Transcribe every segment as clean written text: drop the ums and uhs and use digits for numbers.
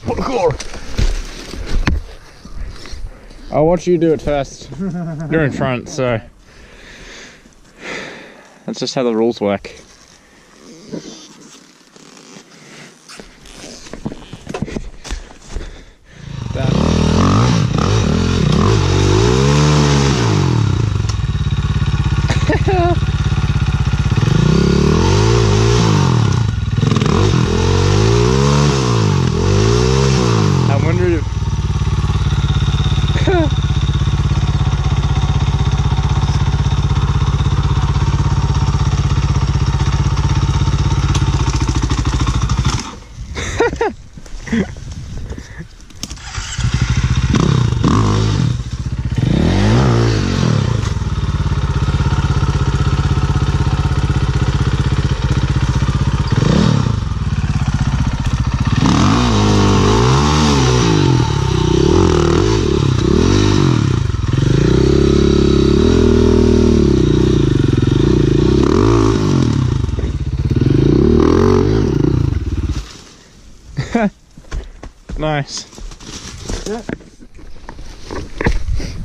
Parkour. I'll watch you do it first. You're in front, so that's just how the rules work. I wonder if nice. Yeah.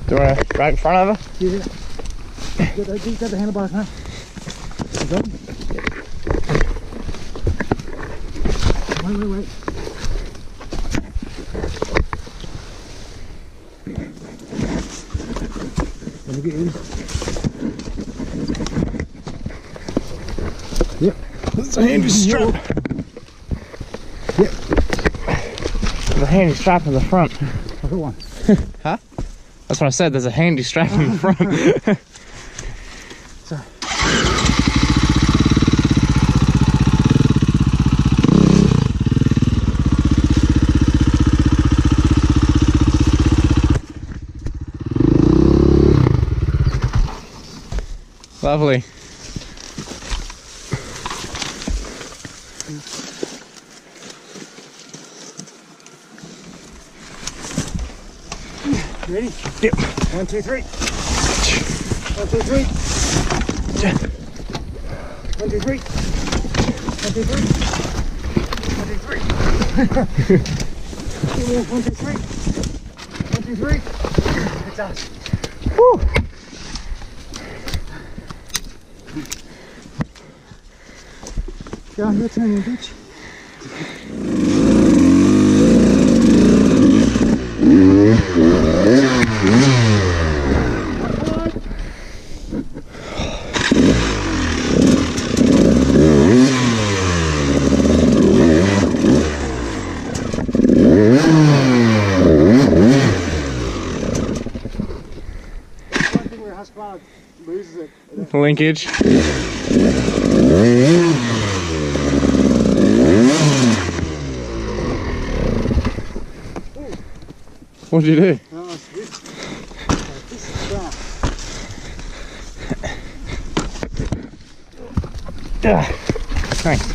Do you want to right in front of her? Yeah. Get the handlebars now. Go. Wait. Let me get in. Yep. That's a handy strap. Yep. There's a handy strap in the front. I've got one. Huh? That's what I said, there's a handy strap in the front. So. Lovely. Ready? Yep. 1, 2, 3. 1, 2, 3. 1, 2, 3. 1, 2, 3. 1, 2, 3. 1, 2, 3. 1, 2, 3. That's us. Woo! Go on, your turn, bitch. Loses it. Linkage. What'd you do? Oh, it's this. This is strong. Thanks.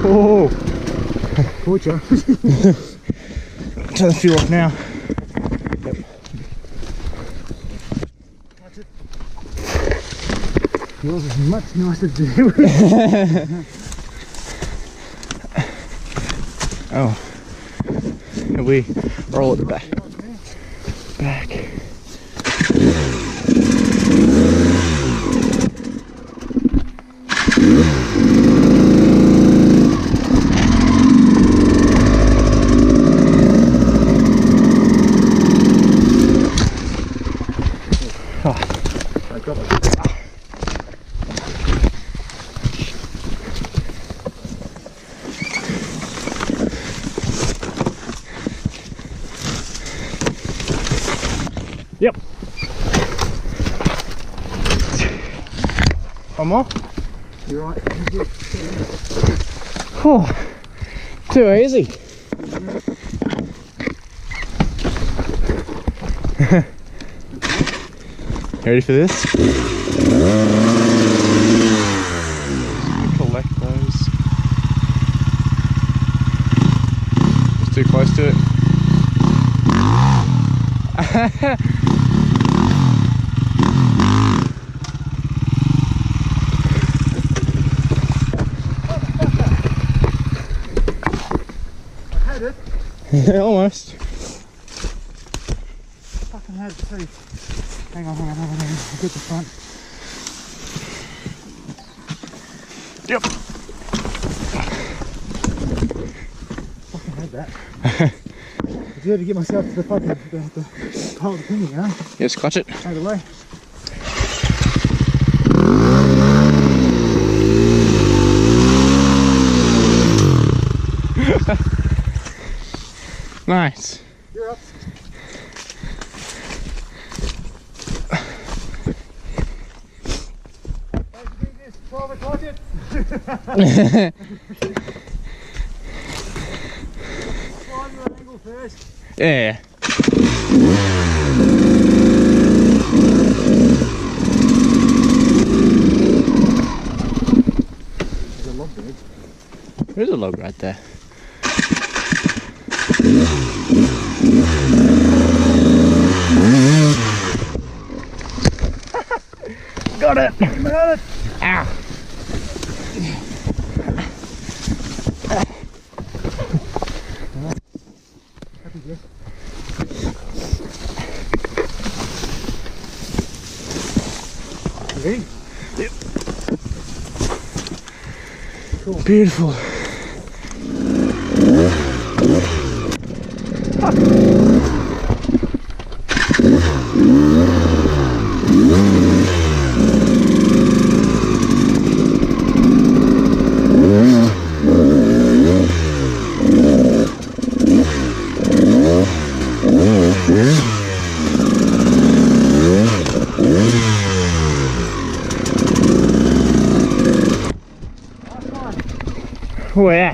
Oh, Torture. turn the fuel off now. Yep. That's it. Yours is much nicer to do with. Oh, and we roll it back. Back. Yep. One more. You're right. Oh, too easy. Ready for this? Collect those. Just too close to it. Yeah, almost. Fucking had it too. Hang on. I'll get the front. Yep. Fucking had that. I just had to get myself to the fucking the pole of the finger, you know? Yes, clutch it. Out of the way. Nice. You're up. How'd you do this? 12 o'clock it? Slide you an angle first. Yeah. There's a log there. There's a log right there. Got it! Got it! Ow! Happy, Jeff? Ready? Yep. Cool. Beautiful. Oh yeah.